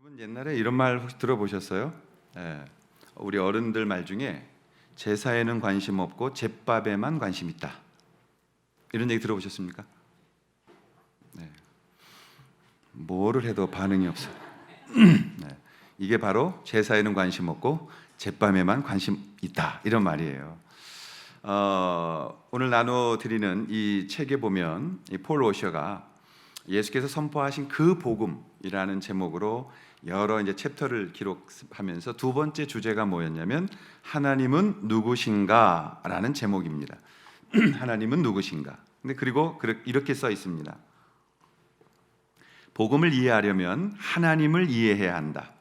여러분 옛날에 이런 말 혹시 들어보셨어요? 우리 어른들 말 중에 제사에는 관심 없고 제밥에만 관심 있다. 이런 얘기 들어보셨습니까? 네. 뭐를 해도 반응이 없어요. 네. 이게 바로 제사에는 관심 없고 제밥에만 관심 있다. 이런 말이에요. 오늘 나눠드리는 이 책에 보면 이 폴 워셔가 예수께서 선포하신 그 복음이라는 제목으로 여러 이제 챕터를 기록하면서 두 번째 주제가 뭐였냐면 하나님은 누구신가라는 제목입니다. 하나님은 누구신가? 근데 그리고 이렇게 써 있습니다. 복음을 이해하려면 하나님을 이해해야 한다.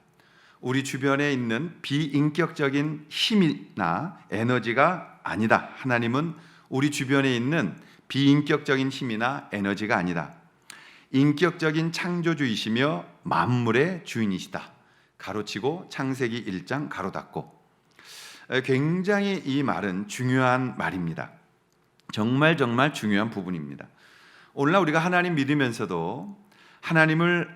우리 주변에 있는 비인격적인 힘이나 에너지가 아니다. 하나님은 우리 주변에 있는 비인격적인 힘이나 에너지가 아니다. 인격적인 창조주이시며 만물의 주인이시다. 가로치고 창세기 1장 가로 닫고. 굉장히 이 말은 중요한 말입니다. 정말 중요한 부분입니다. 오늘날 우리가 하나님 믿으면서도 하나님을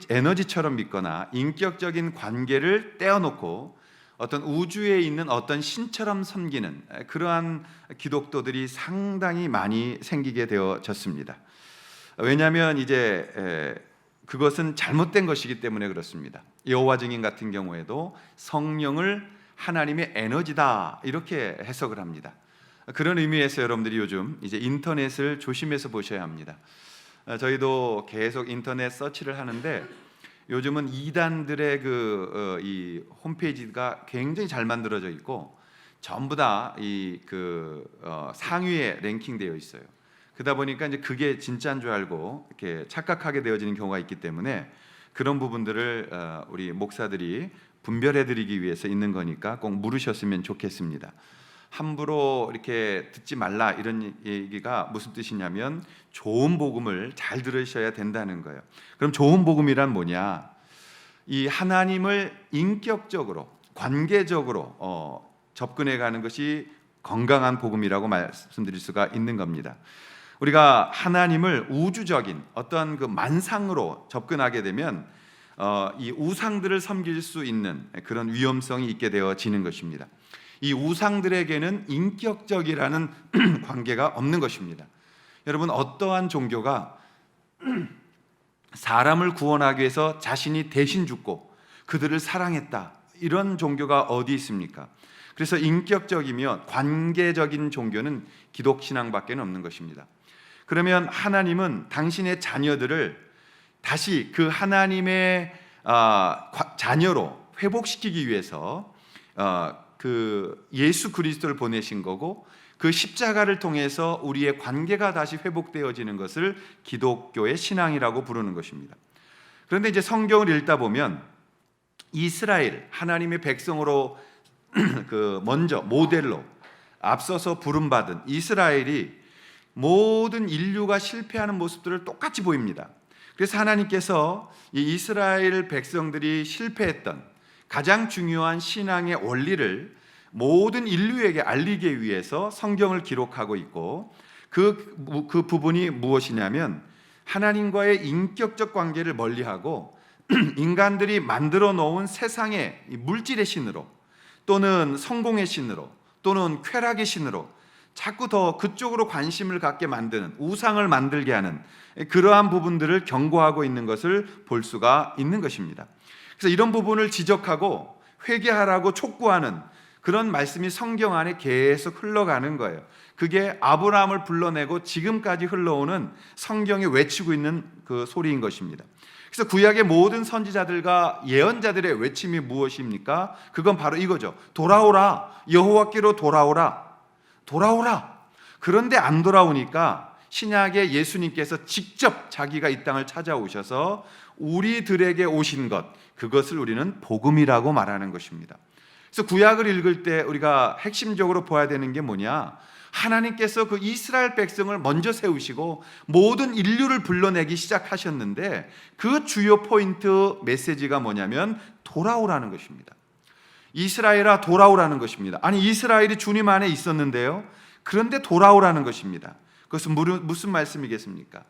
에너지처럼 믿거나 인격적인 관계를 떼어놓고 어떤 우주에 있는 어떤 신처럼 섬기는 그러한 기독도들이 상당히 많이 생기게 되어졌습니다. 왜냐하면 이제 그것은 잘못된 것이기 때문에 그렇습니다. 여호와 증인 같은 경우에도 성령을 하나님의 에너지다 이렇게 해석을 합니다. 그런 의미에서 여러분들이 요즘 이제 인터넷을 조심해서 보셔야 합니다. 저희도 계속 인터넷 서치를 하는데 요즘은 이단들의 이 홈페이지가 굉장히 잘 만들어져 있고 전부 다 상위에 랭킹되어 있어요. 그러다 보니까 이제 그게 진짜인 줄 알고 이렇게 착각하게 되어지는 경우가 있기 때문에 그런 부분들을 우리 목사들이 분별해드리기 위해서 있는 거니까 꼭 물으셨으면 좋겠습니다. 함부로 이렇게 듣지 말라 이런 얘기가 무슨 뜻이냐면 좋은 복음을 잘 들으셔야 된다는 거예요. 그럼 좋은 복음이란 뭐냐? 이 하나님을 인격적으로 관계적으로 접근해가는 것이 건강한 복음이라고 말씀드릴 수가 있는 겁니다. 우리가 하나님을 우주적인 어떤 그 만상으로 접근하게 되면 이 우상들을 섬길 수 있는 그런 위험성이 있게 되어지는 것입니다. 이 우상들에게는 인격적이라는 관계가 없는 것입니다. 여러분 어떠한 종교가 사람을 구원하기 위해서 자신이 대신 죽고 그들을 사랑했다 이런 종교가 어디 있습니까? 그래서 인격적이며 관계적인 종교는 기독신앙밖에 없는 것입니다. 그러면 하나님은 당신의 자녀들을 다시 그 하나님의 자녀로 회복시키기 위해서 그 예수 그리스도를 보내신 거고 그 십자가를 통해서 우리의 관계가 다시 회복되어지는 것을 기독교의 신앙이라고 부르는 것입니다. 그런데 이제 성경을 읽다 보면 이스라엘 하나님의 백성으로 먼저 모델로 앞서서 부름받은 이스라엘이 모든 인류가 실패하는 모습들을 똑같이 보입니다. 그래서 하나님께서 이 이스라엘 백성들이 실패했던 가장 중요한 신앙의 원리를 모든 인류에게 알리기 위해서 성경을 기록하고 있고 그 부분이 무엇이냐면 하나님과의 인격적 관계를 멀리하고 인간들이 만들어 놓은 세상의 물질의 신으로 또는 성공의 신으로 또는 쾌락의 신으로 자꾸 더 그쪽으로 관심을 갖게 만드는 우상을 만들게 하는 그러한 부분들을 경고하고 있는 것을 볼 수가 있는 것입니다. 그래서 이런 부분을 지적하고 회개하라고 촉구하는 그런 말씀이 성경 안에 계속 흘러가는 거예요. 그게 아브라함을 불러내고 지금까지 흘러오는 성경이 외치고 있는 그 소리인 것입니다. 그래서 구약의 모든 선지자들과 예언자들의 외침이 무엇입니까? 그건 바로 이거죠. 돌아오라. 여호와께로 돌아오라. 돌아오라. 그런데 안 돌아오니까 신약의 예수님께서 직접 자기가 이 땅을 찾아오셔서 우리들에게 오신 것, 그것을 우리는 복음이라고 말하는 것입니다. 그래서 구약을 읽을 때 우리가 핵심적으로 봐야 되는 게 뭐냐? 하나님께서 그 이스라엘 백성을 먼저 세우시고 모든 인류를 불러내기 시작하셨는데 그 주요 포인트 메시지가 뭐냐면 돌아오라는 것입니다. 이스라엘아 돌아오라는 것입니다. 아니 이스라엘이 주님 안에 있었는데요. 그런데 돌아오라는 것입니다. 그것은 무슨 말씀이겠습니까?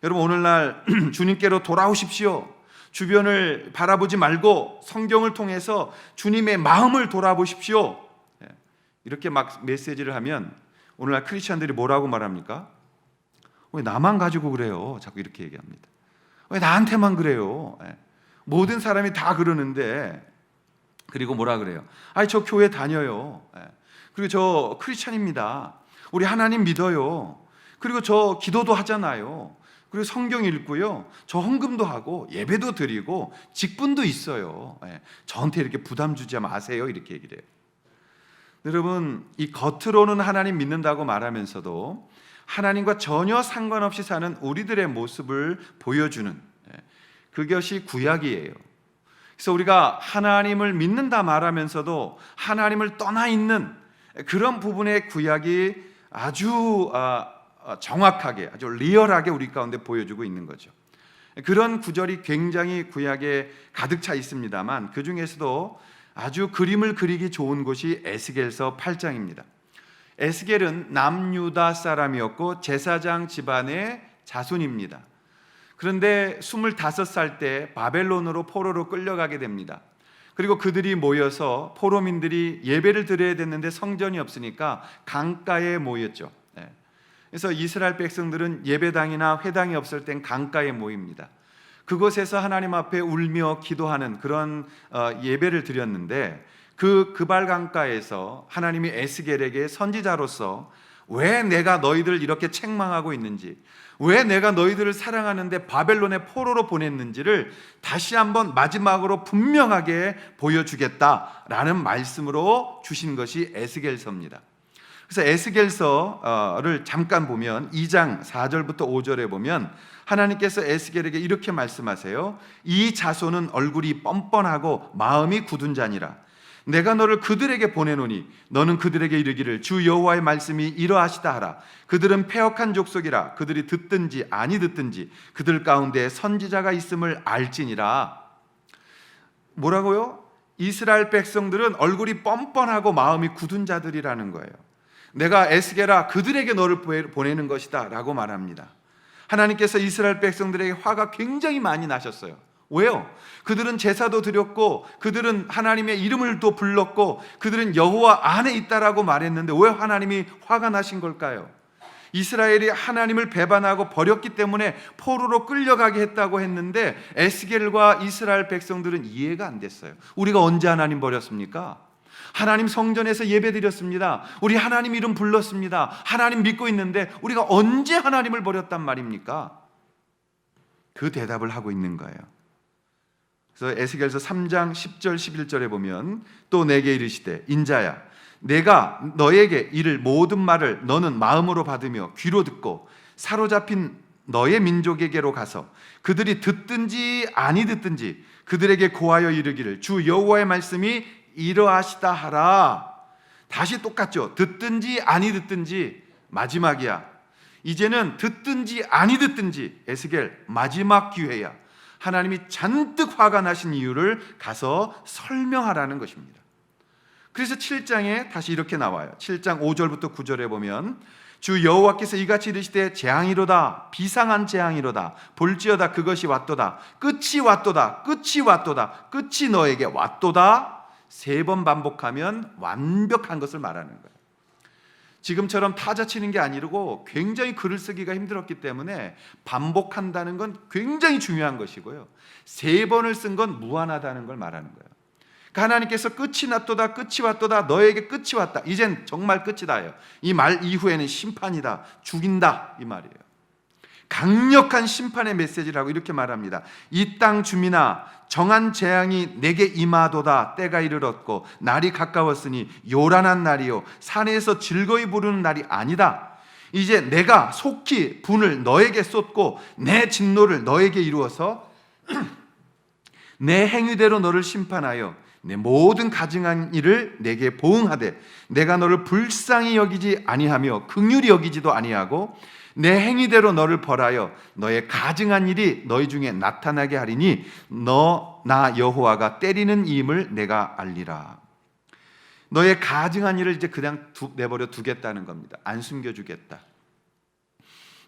여러분 오늘날 주님께로 돌아오십시오. 주변을 바라보지 말고 성경을 통해서 주님의 마음을 돌아보십시오. 이렇게 막 메시지를 하면 오늘날 크리스천들이 뭐라고 말합니까? 왜 나만 가지고 그래요? 자꾸 이렇게 얘기합니다. 왜 나한테만 그래요? 모든 사람이 다 그러는데. 그리고 뭐라 그래요? 아니 저 교회 다녀요. 그리고 저 크리스천입니다. 우리 하나님 믿어요. 그리고 저 기도도 하잖아요. 그리고 성경 읽고요. 저 헌금도 하고 예배도 드리고 직분도 있어요. 저한테 이렇게 부담 주지 마세요. 이렇게 얘기를 해요. 여러분, 이 겉으로는 하나님 믿는다고 말하면서도 하나님과 전혀 상관없이 사는 우리들의 모습을 보여주는 그것이 구약이에요. 그래서 우리가 하나님을 믿는다 말하면서도 하나님을 떠나 있는 그런 부분의 구약이 아주 정확하게, 아주 리얼하게 우리 가운데 보여주고 있는 거죠. 그런 구절이 굉장히 구약에 가득 차 있습니다만 그 중에서도 아주 그림을 그리기 좋은 곳이 에스겔서 8장입니다. 에스겔은 남유다 사람이었고 제사장 집안의 자손입니다. 그런데 25살 때 바벨론으로 포로로 끌려가게 됩니다. 그리고 그들이 모여서 포로민들이 예배를 드려야 됐는데 성전이 없으니까 강가에 모였죠. 그래서 이스라엘 백성들은 예배당이나 회당이 없을 땐 강가에 모입니다. 그곳에서 하나님 앞에 울며 기도하는 그런 예배를 드렸는데 그 그발강가에서 하나님이 에스겔에게 선지자로서 왜 내가 너희들을 이렇게 책망하고 있는지, 왜 내가 너희들을 사랑하는데 바벨론의 포로로 보냈는지를 다시 한번 마지막으로 분명하게 보여주겠다라는 말씀으로 주신 것이 에스겔서입니다. 그래서 에스겔서를 잠깐 보면 2장 4절부터 5절에 보면 하나님께서 에스겔에게 이렇게 말씀하세요. 이 자손은 얼굴이 뻔뻔하고 마음이 굳은 자니라. 내가 너를 그들에게 보내노니 너는 그들에게 이르기를 주 여호와의 말씀이 이러하시다 하라. 그들은 패역한 족속이라. 그들이 듣든지 아니 듣든지 그들 가운데 선지자가 있음을 알지니라. 뭐라고요? 이스라엘 백성들은 얼굴이 뻔뻔하고 마음이 굳은 자들이라는 거예요. 내가 에스겔아 그들에게 너를 보내는 것이다 라고 말합니다. 하나님께서 이스라엘 백성들에게 화가 굉장히 많이 나셨어요. 왜요? 그들은 제사도 드렸고 그들은 하나님의 이름을 또 불렀고 그들은 여호와 안에 있다라고 말했는데 왜 하나님이 화가 나신 걸까요? 이스라엘이 하나님을 배반하고 버렸기 때문에 포로로 끌려가게 했다고 했는데 에스겔과 이스라엘 백성들은 이해가 안 됐어요. 우리가 언제 하나님 버렸습니까? 하나님 성전에서 예배드렸습니다. 우리 하나님 이름 불렀습니다. 하나님 믿고 있는데 우리가 언제 하나님을 버렸단 말입니까? 그 대답을 하고 있는 거예요. 그래서 에스겔서 3장 10절 11절에 보면 또 내게 이르시되 인자야 내가 너에게 이를 모든 말을 너는 마음으로 받으며 귀로 듣고 사로잡힌 너의 민족에게로 가서 그들이 듣든지 아니 듣든지 그들에게 고하여 이르기를 주 여호와의 말씀이 이러하시다 하라. 다시 똑같죠. 듣든지 아니 듣든지 마지막이야. 이제는 듣든지 아니 듣든지 에스겔 마지막 기회야. 하나님이 잔뜩 화가 나신 이유를 가서 설명하라는 것입니다. 그래서 7장에 다시 이렇게 나와요. 7장 5절부터 9절에 보면 주 여호와께서 이같이 이르시되 재앙이로다 비상한 재앙이로다 볼지어다 그것이 왔도다 끝이 왔도다 끝이 왔도다 끝이 너에게 왔도다 3번 반복하면 완벽한 것을 말하는 거예요. 지금처럼 타자 치는 게 아니고 굉장히 글을 쓰기가 힘들었기 때문에 반복한다는 건 굉장히 중요한 것이고요. 3번을 쓴 건 무한하다는 걸 말하는 거예요. 그러니까 하나님께서 끝이 났도다 끝이 왔도다 너에게 끝이 왔다 이젠 정말 끝이다요. 이 말 이후에는 심판이다 죽인다 이 말이에요. 강력한 심판의 메시지라고 이렇게 말합니다. 이 땅 주민아 정한 재앙이 내게 임하도다 때가 이르렀고 날이 가까웠으니 요란한 날이요 산에서 즐거이 부르는 날이 아니다. 이제 내가 속히 분을 너에게 쏟고 내 진노를 너에게 이루어서 내 행위대로 너를 심판하여 내 모든 가증한 일을 내게 보응하되 내가 너를 불쌍히 여기지 아니하며 긍휼히 여기지도 아니하고 내 행위대로 너를 벌하여 너의 가증한 일이 너희 중에 나타나게 하리니 나 여호와가 때리는 이임을 내가 알리라. 너의 가증한 일을 이제 그냥 내버려 두겠다는 겁니다. 안 숨겨주겠다.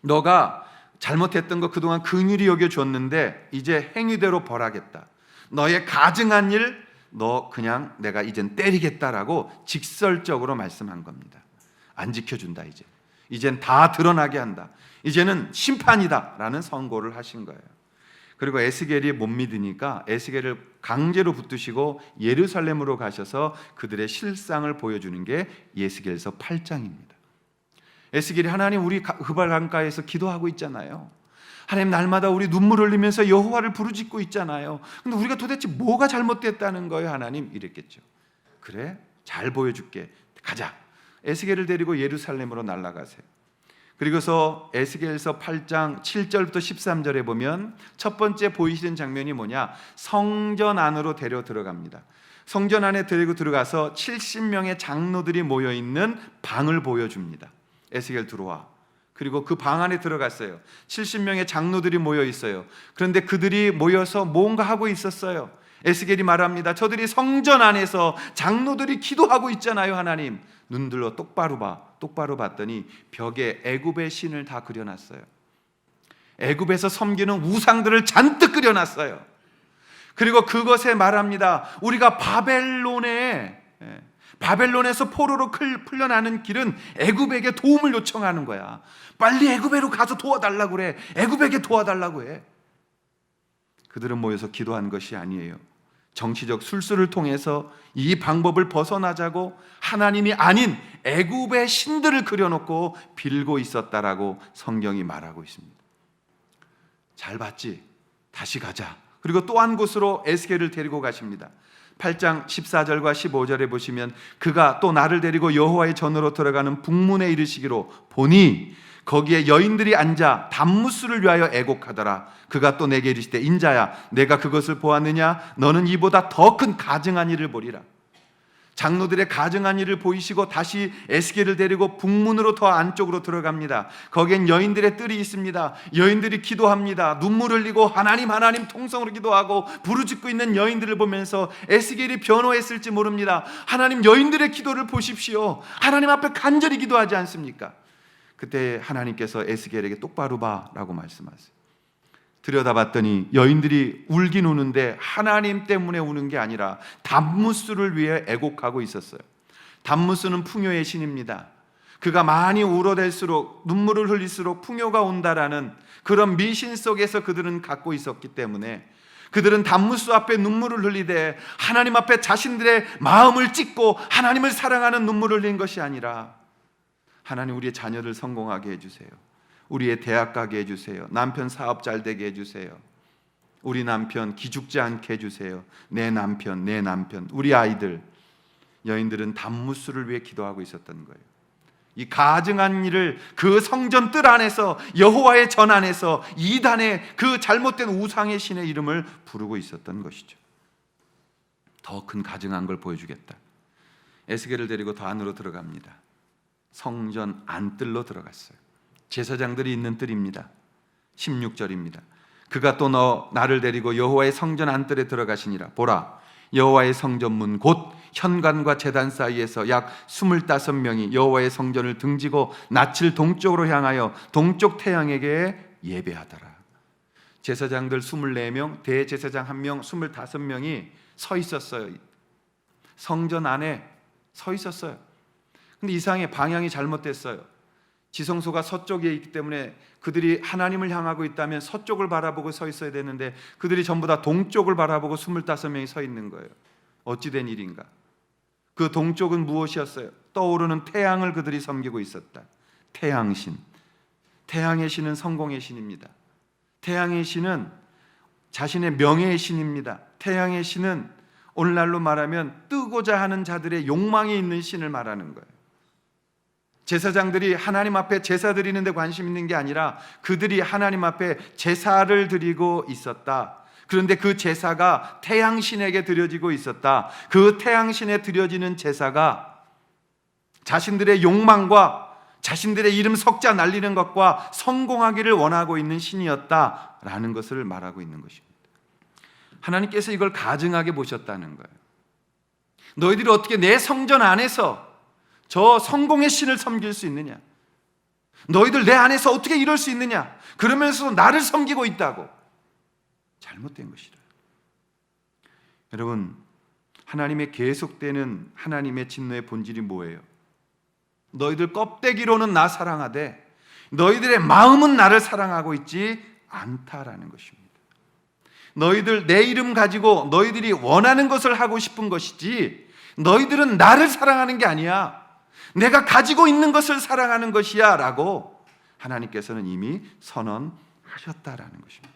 너가 잘못했던 거 그동안 긍휼히 여겨줬는데 이제 행위대로 벌하겠다. 너의 가증한 일 너 그냥 내가 이젠 때리겠다라고 직설적으로 말씀한 겁니다. 안 지켜준다. 이젠 다 드러나게 한다. 이제는 심판이다 라는 선고를 하신 거예요. 그리고 에스겔이 못 믿으니까 에스겔을 강제로 붙드시고 예루살렘으로 가셔서 그들의 실상을 보여주는 게 에스겔서 8장입니다. 에스겔이 하나님 우리 그발 강가에서 기도하고 있잖아요. 하나님 날마다 우리 눈물 흘리면서 여호와를 부르짖고 있잖아요. 근데 우리가 도대체 뭐가 잘못됐다는 거예요 하나님? 이랬겠죠. 그래? 잘 보여줄게. 가자. 에스겔을 데리고 예루살렘으로 날아가세요. 그리고서 에스겔서 8장 7절부터 13절에 보면 첫 번째 보이시는 장면이 뭐냐? 성전 안으로 데려 들어갑니다. 성전 안에 데리고 들어가서 70명의 장로들이 모여있는 방을 보여줍니다. 에스겔 들어와. 그리고 그 방 안에 들어갔어요. 70명의 장로들이 모여 있어요. 그런데 그들이 모여서 뭔가 하고 있었어요. 에스겔이 말합니다. 저들이 성전 안에서 장로들이 기도하고 있잖아요. 하나님 눈 들어 똑바로 봐. 똑바로 봤더니 벽에 애굽의 신을 다 그려놨어요. 애굽에서 섬기는 우상들을 잔뜩 그려놨어요. 그리고 그것에 말합니다. 우리가 바벨론에서 포로로 풀려나는 길은 애굽에게 도움을 요청하는 거야. 빨리 애굽으로 가서 도와달라고 그래. 애굽에게 도와달라고 해. 그들은 모여서 기도한 것이 아니에요. 정치적 술수를 통해서 이 방법을 벗어나자고 하나님이 아닌 애굽의 신들을 그려놓고 빌고 있었다라고 성경이 말하고 있습니다. 잘 봤지? 다시 가자. 그리고 또 한 곳으로 에스겔을 데리고 가십니다. 8장 14절과 15절에 보시면 그가 또 나를 데리고 여호와의 전으로 들어가는 북문에 이르시기로 보니 거기에 여인들이 앉아 단무스를 위하여 애곡하더라. 그가 또 내게 이르시되 인자야 내가 그것을 보았느냐? 너는 이보다 더 큰 가증한 일을 보리라. 장로들의 가증한 일을 보이시고 다시 에스겔을 데리고 북문으로 더 안쪽으로 들어갑니다. 거기엔 여인들의 뜰이 있습니다. 여인들이 기도합니다. 눈물 흘리고 하나님 통성으로 기도하고 부르짖고 있는 여인들을 보면서 에스겔이 변호했을지 모릅니다. 하나님 여인들의 기도를 보십시오. 하나님 앞에 간절히 기도하지 않습니까? 그때 하나님께서 에스겔에게 똑바로 봐라고 말씀하세요. 들여다봤더니 여인들이 울긴 우는데 하나님 때문에 우는 게 아니라 단무스를 위해 애곡하고 있었어요. 단무스는 풍요의 신입니다. 그가 많이 울어댈수록 눈물을 흘릴수록 풍요가 온다라는 그런 미신 속에서 그들은 갖고 있었기 때문에 그들은 단무스 앞에 눈물을 흘리되 하나님 앞에 자신들의 마음을 찢고 하나님을 사랑하는 눈물을 흘린 것이 아니라 하나님 우리의 자녀를 성공하게 해주세요. 우리의 대학 가게 해주세요. 남편 사업 잘 되게 해주세요. 우리 남편 기죽지 않게 해주세요. 내 남편 우리 아이들. 여인들은 단무스를 위해 기도하고 있었던 거예요. 이 가증한 일을 그 성전 뜰 안에서 여호와의 전 안에서 이단의 그 잘못된 우상의 신의 이름을 부르고 있었던 것이죠. 더 큰 가증한 걸 보여주겠다. 에스겔을 데리고 더 안으로 들어갑니다. 성전 안뜰로 들어갔어요. 제사장들이 있는 뜰입니다. 16절입니다. 그가 또 나를 데리고 여호와의 성전 안뜰에 들어가시니라. 보라 여호와의 성전문 곧 현관과 제단 사이에서 약 25명이 여호와의 성전을 등지고 낯을 동쪽으로 향하여 동쪽 태양에게 예배하더라. 제사장들 24명, 대제사장 1명, 25명이 서 있었어요. 성전 안에 서 있었어요. 근데 이상하게 방향이 잘못됐어요. 지성소가 서쪽에 있기 때문에 그들이 하나님을 향하고 있다면 서쪽을 바라보고 서 있어야 되는데 그들이 전부 다 동쪽을 바라보고 25명이 서 있는 거예요. 어찌된 일인가? 그 동쪽은 무엇이었어요? 떠오르는 태양을 그들이 섬기고 있었다. 태양신. 태양의 신은 성공의 신입니다. 태양의 신은 자신의 명예의 신입니다. 태양의 신은 오늘날로 말하면 뜨고자 하는 자들의 욕망이 있는 신을 말하는 거예요. 제사장들이 하나님 앞에 제사 드리는 데 관심 있는 게 아니라 그들이 하나님 앞에 제사를 드리고 있었다. 그런데 그 제사가 태양신에게 드려지고 있었다. 그 태양신에 드려지는 제사가 자신들의 욕망과 자신들의 이름 석자 날리는 것과 성공하기를 원하고 있는 신이었다라는 것을 말하고 있는 것입니다. 하나님께서 이걸 가증하게 보셨다는 거예요. 너희들이 어떻게 내 성전 안에서 저 성공의 신을 섬길 수 있느냐? 너희들 내 안에서 어떻게 이럴 수 있느냐? 그러면서 나를 섬기고 있다고. 잘못된 것이라. 여러분, 하나님의 계속되는 하나님의 진노의 본질이 뭐예요? 너희들 껍데기로는 나 사랑하되 너희들의 마음은 나를 사랑하고 있지 않다라는 것입니다. 너희들 내 이름 가지고 너희들이 원하는 것을 하고 싶은 것이지 너희들은 나를 사랑하는 게 아니야. 내가 가지고 있는 것을 사랑하는 것이야 라고 하나님께서는 이미 선언하셨다라는 것입니다.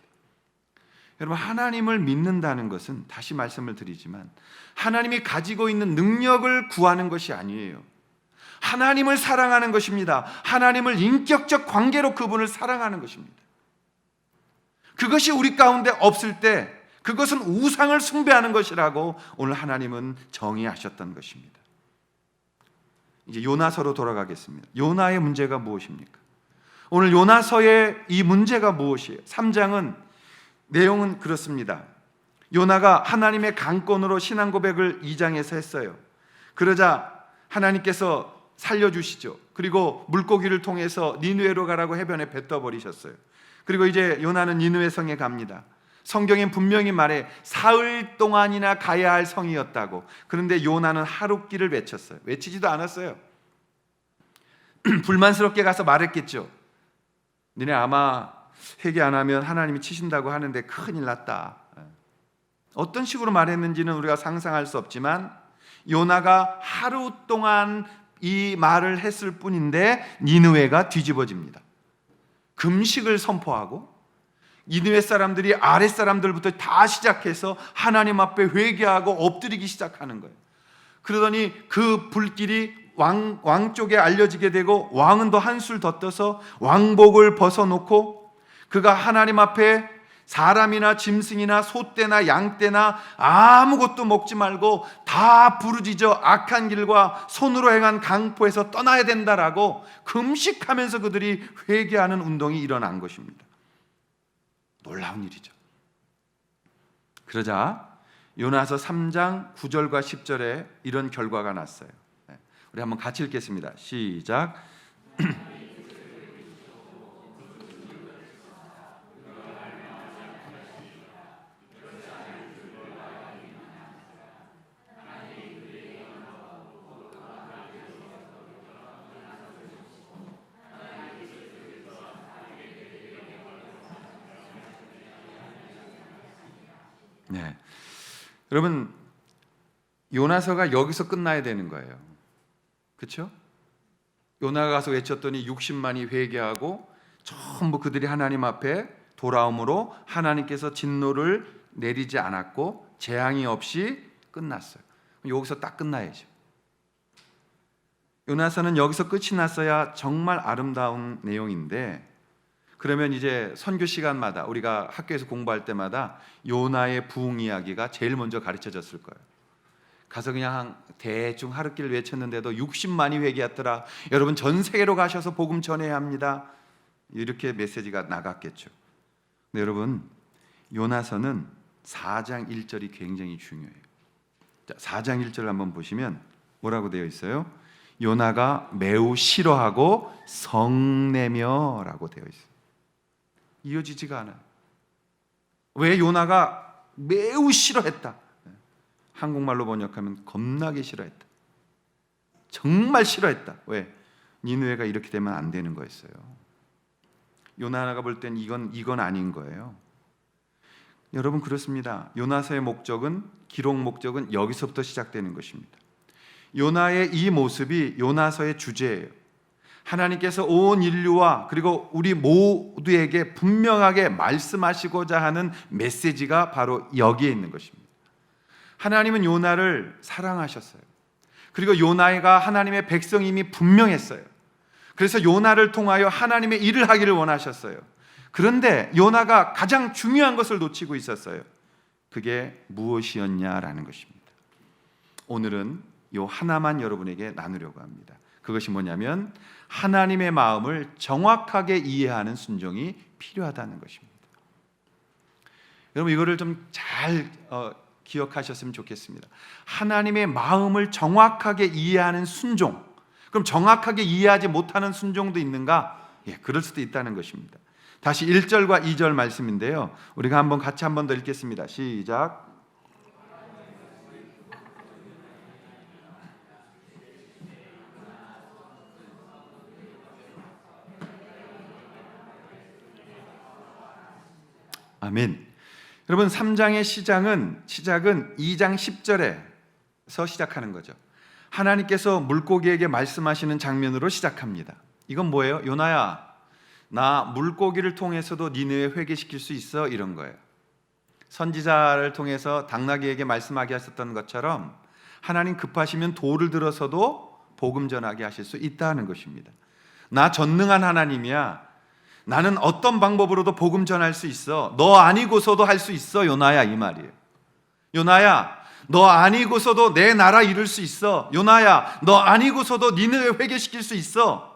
여러분, 하나님을 믿는다는 것은 다시 말씀을 드리지만 하나님이 가지고 있는 능력을 구하는 것이 아니에요. 하나님을 사랑하는 것입니다. 하나님을 인격적 관계로 그분을 사랑하는 것입니다. 그것이 우리 가운데 없을 때 그것은 우상을 숭배하는 것이라고 오늘 하나님은 정의하셨던 것입니다. 이제 요나서로 돌아가겠습니다. 요나의 문제가 무엇입니까? 오늘 요나서의 이 문제가 무엇이에요? 3장은 내용은 그렇습니다. 요나가 하나님의 강권으로 신앙 고백을 2장에서 했어요. 그러자 하나님께서 살려주시죠. 그리고 물고기를 통해서 니느웨로 가라고 해변에 뱉어버리셨어요. 그리고 이제 요나는 니느웨 성에 갑니다. 성경엔 분명히 말해 사흘 동안이나 가야 할 성이었다고. 그런데 요나는 하룻길을 외쳤어요. 외치지도 않았어요. 불만스럽게 가서 말했겠죠. 너네 아마 회개 안 하면 하나님이 치신다고 하는데 큰일 났다. 어떤 식으로 말했는지는 우리가 상상할 수 없지만 요나가 하루 동안 이 말을 했을 뿐인데 니느웨가 뒤집어집니다. 금식을 선포하고 니느웨 사람들이 아랫 사람들부터 다 시작해서 하나님 앞에 회개하고 엎드리기 시작하는 거예요. 그러더니 그 불길이 왕 쪽에 알려지게 되고 왕은 더 한술 더 떠서 왕복을 벗어놓고 그가 하나님 앞에 사람이나 짐승이나 소떼나 양떼나 아무것도 먹지 말고 다 부르짖어 악한 길과 손으로 행한 강포에서 떠나야 된다라고 금식하면서 그들이 회개하는 운동이 일어난 것입니다. 놀라운 일이죠. 그러자 요나서 3장 9절과 10절에 이런 결과가 났어요. 우리 한번 같이 읽겠습니다. 시작. 네. 여러분, 요나서가 여기서 끝나야 되는 거예요. 그렇죠? 요나가 가서 외쳤더니 60만이 회개하고 전부 그들이 하나님 앞에 돌아옴으로 하나님께서 진노를 내리지 않았고 재앙이 없이 끝났어요. 여기서 딱 끝나야죠. 요나서는 여기서 끝이 났어야 정말 아름다운 내용인데, 그러면 이제 선교 시간마다 우리가 학교에서 공부할 때마다 요나의 부흥 이야기가 제일 먼저 가르쳐졌을 거예요. 가서 그냥 대충 하루길 외쳤는데도 60만이 회개했더라. 여러분 전 세계로 가셔서 복음 전해야 합니다. 이렇게 메시지가 나갔겠죠. 근데 여러분, 요나서는 4장 1절이 굉장히 중요해요. 자, 4장 1절 한번 보시면 뭐라고 되어 있어요? 요나가 매우 싫어하고 성내며 라고 되어 있어요. 이어지지가 않아요. 왜? 요나가 매우 싫어했다. 한국말로 번역하면 겁나게 싫어했다. 정말 싫어했다. 왜? 니느웨가 이렇게 되면 안 되는 거였어요. 요나가 볼 땐 이건 아닌 거예요. 여러분, 그렇습니다. 요나서의 목적은, 기록 목적은 여기서부터 시작되는 것입니다. 요나의 이 모습이 요나서의 주제예요. 하나님께서 온 인류와 그리고 우리 모두에게 분명하게 말씀하시고자 하는 메시지가 바로 여기에 있는 것입니다. 하나님은 요나를 사랑하셨어요. 그리고 요나가 하나님의 백성임이 분명했어요. 그래서 요나를 통하여 하나님의 일을 하기를 원하셨어요. 그런데 요나가 가장 중요한 것을 놓치고 있었어요. 그게 무엇이었냐라는 것입니다. 오늘은 요 하나만 여러분에게 나누려고 합니다. 그것이 뭐냐면 하나님의 마음을 정확하게 이해하는 순종이 필요하다는 것입니다. 여러분, 이거를 좀 잘 기억하셨으면 좋겠습니다. 하나님의 마음을 정확하게 이해하는 순종. 그럼 정확하게 이해하지 못하는 순종도 있는가? 그럴 수도 있다는 것입니다. 다시 1절과 2절 말씀인데요. 우리가 같이 한 번 더 읽겠습니다. 시작. 아멘. 여러분 3장의 시작은 2장 10절에서 시작하는 거죠. 하나님께서 물고기에게 말씀하시는 장면으로 시작합니다. 이건 뭐예요? 요나야, 나 물고기를 통해서도 니느웨 회개시킬 수 있어, 이런 거예요. 선지자를 통해서 당나귀에게 말씀하게 하셨던 것처럼 하나님 급하시면 돌을 들어서도 복음 전하게 하실 수 있다는 것입니다. 나 전능한 하나님이야. 나는 어떤 방법으로도 복음 전할 수 있어. 너 아니고서도 할 수 있어, 요나야, 이 말이에요. 요나야, 너 아니고서도 내 나라 이룰 수 있어. 요나야, 너 아니고서도 니느웨 회개시킬 수 있어.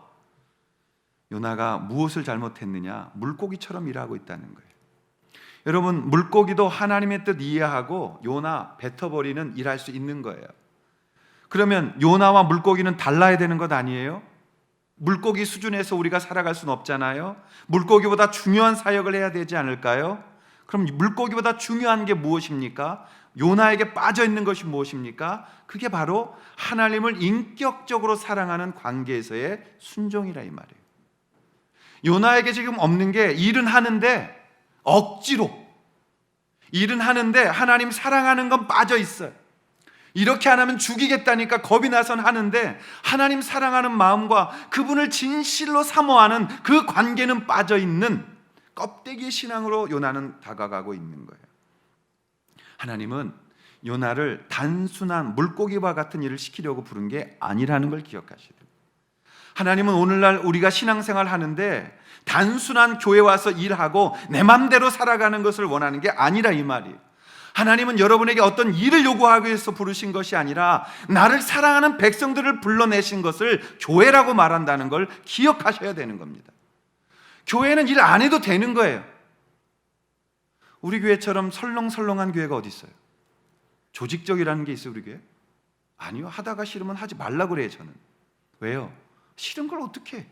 요나가 무엇을 잘못했느냐? 물고기처럼 일하고 있다는 거예요. 여러분, 물고기도 하나님의 뜻 이해하고 요나 뱉어버리는 일할 수 있는 거예요. 그러면 요나와 물고기는 달라야 되는 것 아니에요? 물고기 수준에서 우리가 살아갈 수는 없잖아요. 물고기보다 중요한 사역을 해야 되지 않을까요? 그럼 물고기보다 중요한 게 무엇입니까? 요나에게 빠져 있는 것이 무엇입니까? 그게 바로 하나님을 인격적으로 사랑하는 관계에서의 순종이라, 이 말이에요. 요나에게 지금 없는 게, 일은 하는데 억지로 일은 하는데 하나님 사랑하는 건 빠져 있어요. 이렇게 안 하면 죽이겠다니까 겁이 나선 하는데 하나님 사랑하는 마음과 그분을 진실로 사모하는 그 관계는 빠져 있는 껍데기 신앙으로 요나는 다가가고 있는 거예요. 하나님은 요나를 단순한 물고기와 같은 일을 시키려고 부른 게 아니라는 걸 기억하시죠. 하나님은 오늘날 우리가 신앙생활 하는데 단순한 교회 와서 일하고 내 맘대로 살아가는 것을 원하는 게 아니라, 이 말이에요. 하나님은 여러분에게 어떤 일을 요구하기 위해서 부르신 것이 아니라 나를 사랑하는 백성들을 불러내신 것을 교회라고 말한다는 걸 기억하셔야 되는 겁니다. 교회는 일 안 해도 되는 거예요. 우리 교회처럼 설렁설렁한 교회가 어디 있어요? 조직적이라는 게 있어요, 우리 교회? 아니요. 하다가 싫으면 하지 말라고 그래요, 저는. 왜요? 싫은 걸 어떻게 해?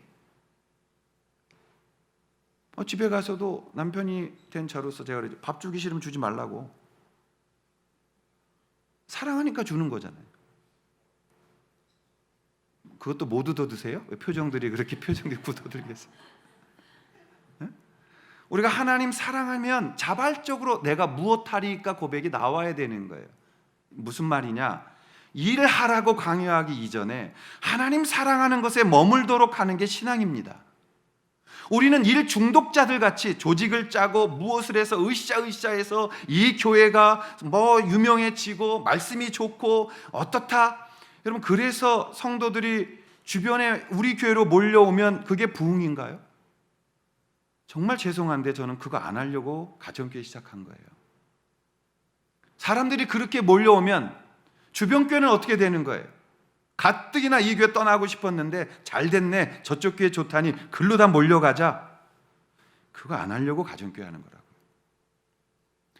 집에 가서도 남편이 된 저로서 제가 그러죠. 밥 주기 싫으면 주지 말라고. 사랑하니까 주는 거잖아요. 그것도 못 얻어드세요? 왜 표정들이 그렇게 표정들이 굳어들겠어요? 네? 우리가 하나님 사랑하면 자발적으로 내가 무엇하리까 고백이 나와야 되는 거예요. 무슨 말이냐? 일을 하라고 강요하기 이전에 하나님 사랑하는 것에 머물도록 하는 게 신앙입니다. 우리는 일 중독자들 같이 조직을 짜고 무엇을 해서 으쌰으쌰해서 이 교회가 유명해지고 말씀이 좋고 어떻다. 여러분, 그래서 성도들이 주변에 우리 교회로 몰려오면 그게 부흥인가요? 정말 죄송한데 저는 그거 안 하려고 가정교회 시작한 거예요. 사람들이 그렇게 몰려오면 주변 교회는 어떻게 되는 거예요? 가뜩이나 이 교회 떠나고 싶었는데 잘 됐네, 저쪽 교회 좋다니 글로 다 몰려가자. 그거 안 하려고 가정교회 하는 거라고요.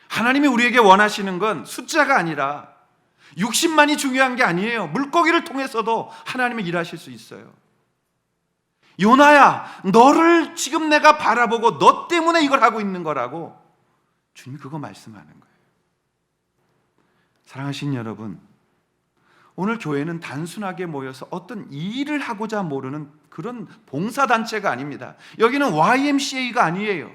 하나님이 우리에게 원하시는 건 숫자가 아니라 육신만이 중요한 게 아니에요. 물고기를 통해서도 하나님이 일하실 수 있어요. 요나야, 너를 지금 내가 바라보고 너 때문에 이걸 하고 있는 거라고 주님이 그거 말씀하는 거예요. 사랑하신 여러분, 오늘 교회는 단순하게 모여서 어떤 일을 하고자 모르는 그런 봉사단체가 아닙니다. 여기는 YMCA가 아니에요.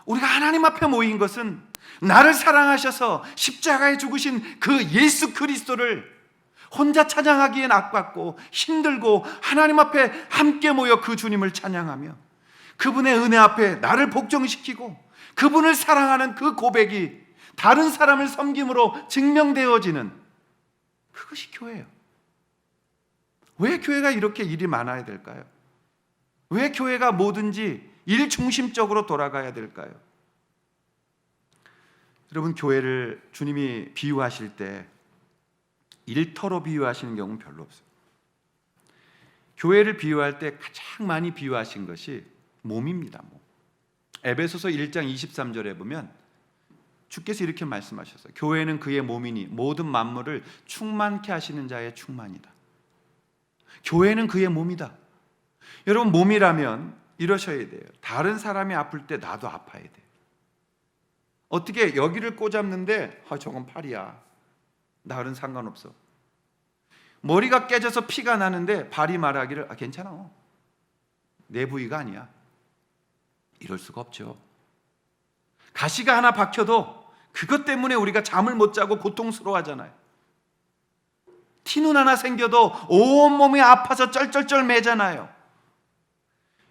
우리가 하나님 앞에 모인 것은 나를 사랑하셔서 십자가에 죽으신 그 예수 그리스도를 혼자 찬양하기엔 아깝고 힘들고 하나님 앞에 함께 모여 그 주님을 찬양하며 그분의 은혜 앞에 나를 복종시키고 그분을 사랑하는 그 고백이 다른 사람을 섬김으로 증명되어지는, 그것이 교회예요. 왜 교회가 이렇게 일이 많아야 될까요? 왜 교회가 뭐든지 일 중심적으로 돌아가야 될까요? 여러분, 교회를 주님이 비유하실 때 일터로 비유하시는 경우는 별로 없어요. 교회를 비유할 때 가장 많이 비유하신 것이 몸입니다. 몸. 에베소서 1장 23절에 보면 주께서 이렇게 말씀하셨어요. 교회는 그의 몸이니 모든 만물을 충만케 하시는 자의 충만이다. 교회는 그의 몸이다. 여러분, 몸이라면 이러셔야 돼요. 다른 사람이 아플 때 나도 아파야 돼요. 어떻게 여기를 꼬잡는데 저건 팔이야, 나는 상관없어. 머리가 깨져서 피가 나는데 발이 말하기를 괜찮아, 내 부위가 아니야. 이럴 수가 없죠. 가시가 하나 박혀도 그것 때문에 우리가 잠을 못 자고 고통스러워하잖아요. 티눈 하나 생겨도 온몸이 아파서 쩔쩔쩔 매잖아요.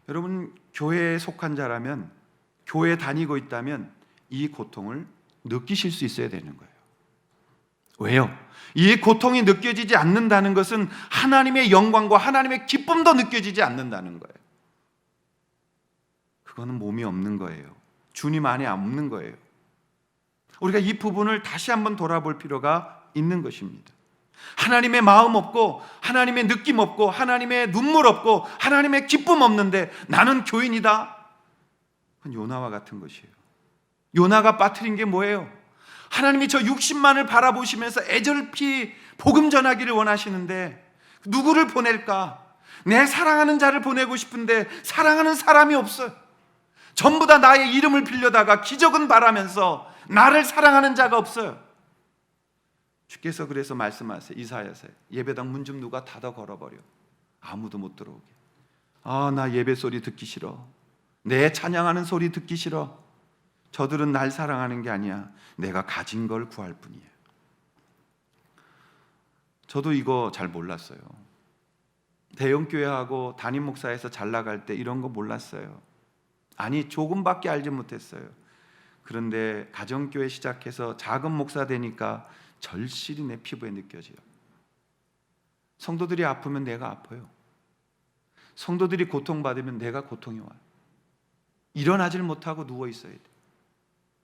여러분, 교회에 속한 자라면, 교회에 다니고 있다면 이 고통을 느끼실 수 있어야 되는 거예요. 왜요? 이 고통이 느껴지지 않는다는 것은 하나님의 영광과 하나님의 기쁨도 느껴지지 않는다는 거예요. 그거는 몸이 없는 거예요. 주님 안에 없는 거예요. 우리가 이 부분을 다시 한번 돌아볼 필요가 있는 것입니다. 하나님의 마음 없고, 하나님의 느낌 없고, 하나님의 눈물 없고, 하나님의 기쁨 없는데 나는 교인이다. 그건 요나와 같은 것이에요. 요나가 빠뜨린 게 뭐예요? 하나님이 저 60만을 바라보시면서 애절히 복음 전하기를 원하시는데 누구를 보낼까? 내 사랑하는 자를 보내고 싶은데 사랑하는 사람이 없어요. 전부 다 나의 이름을 빌려다가 기적은 바라면서 나를 사랑하는 자가 없어요. 주께서 그래서 말씀하세요. 이사야서에 예배당 문 좀 누가 닫아 걸어버려. 아무도 못 들어오게. 나 예배 소리 듣기 싫어. 내 찬양하는 소리 듣기 싫어. 저들은 날 사랑하는 게 아니야. 내가 가진 걸 구할 뿐이에요. 저도 이거 잘 몰랐어요. 대형교회하고 담임 목사에서 잘 나갈 때 이런 거 몰랐어요. 아니, 조금밖에 알지 못했어요. 그런데 가정교회 시작해서 작은 목사 되니까 절실히 내 피부에 느껴져요. 성도들이 아프면 내가 아파요. 성도들이 고통받으면 내가 고통이 와요. 일어나질 못하고 누워 있어야 돼.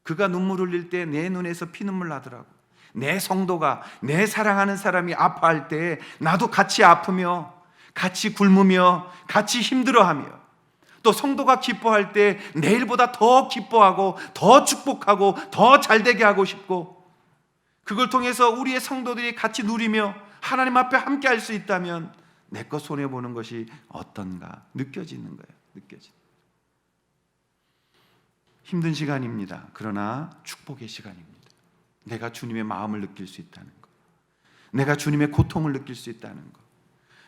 그가 눈물 흘릴 때 내 눈에서 피눈물 나더라고. 내 성도가, 내 사랑하는 사람이 아파할 때 나도 같이 아프며 같이 굶으며 같이 힘들어하며, 또 성도가 기뻐할 때 내일보다 더 기뻐하고 더 축복하고 더 잘되게 하고 싶고, 그걸 통해서 우리의 성도들이 같이 누리며 하나님 앞에 함께 할 수 있다면 내 것 손해보는 것이 어떤가 느껴지는 거예요. 느껴지는. 힘든 시간입니다. 그러나 축복의 시간입니다. 내가 주님의 마음을 느낄 수 있다는 것, 내가 주님의 고통을 느낄 수 있다는 것,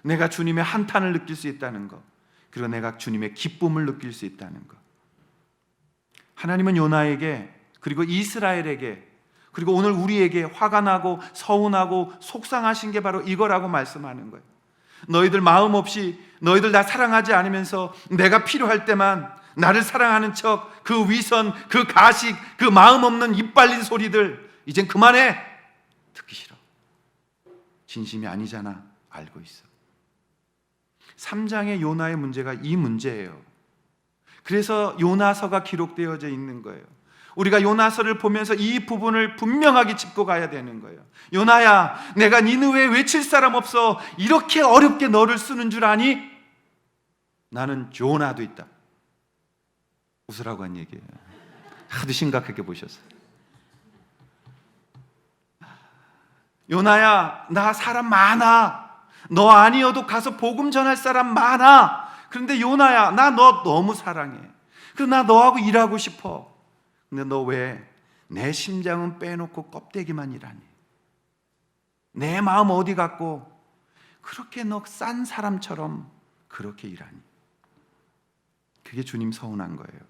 내가 주님의 한탄을 느낄 수 있다는 것, 그리고 내가 주님의 기쁨을 느낄 수 있다는 것. 하나님은 요나에게, 그리고 이스라엘에게, 그리고 오늘 우리에게 화가 나고 서운하고 속상하신 게 바로 이거라고 말씀하는 거예요. 너희들 마음 없이, 너희들 나 사랑하지 않으면서 내가 필요할 때만 나를 사랑하는 척, 그 위선, 그 가식, 그 마음 없는 입 발린 소리들 이젠 그만해. 듣기 싫어. 진심이 아니잖아. 알고 있어. 3장의 요나의 문제가 이 문제예요. 그래서 요나서가 기록되어져 있는 거예요. 우리가 요나서를 보면서 이 부분을 분명하게 짚고 가야 되는 거예요. 요나야, 내가 니느웨에 외칠 사람 없어. 이렇게 어렵게 너를 쓰는 줄 아니? 나는 요나도 있다. 웃으라고 한 얘기예요. 하도 심각하게 보셨어요. 요나야, 나 사람 많아. 너 아니어도 가서 복음 전할 사람 많아. 그런데 요나야, 나 너 너무 사랑해. 그래서 나 너하고 일하고 싶어. 근데 너 왜 내 심장은 빼놓고 껍데기만 일하니? 내 마음 어디 갔고 그렇게 너 싼 사람처럼 그렇게 일하니? 그게 주님 서운한 거예요.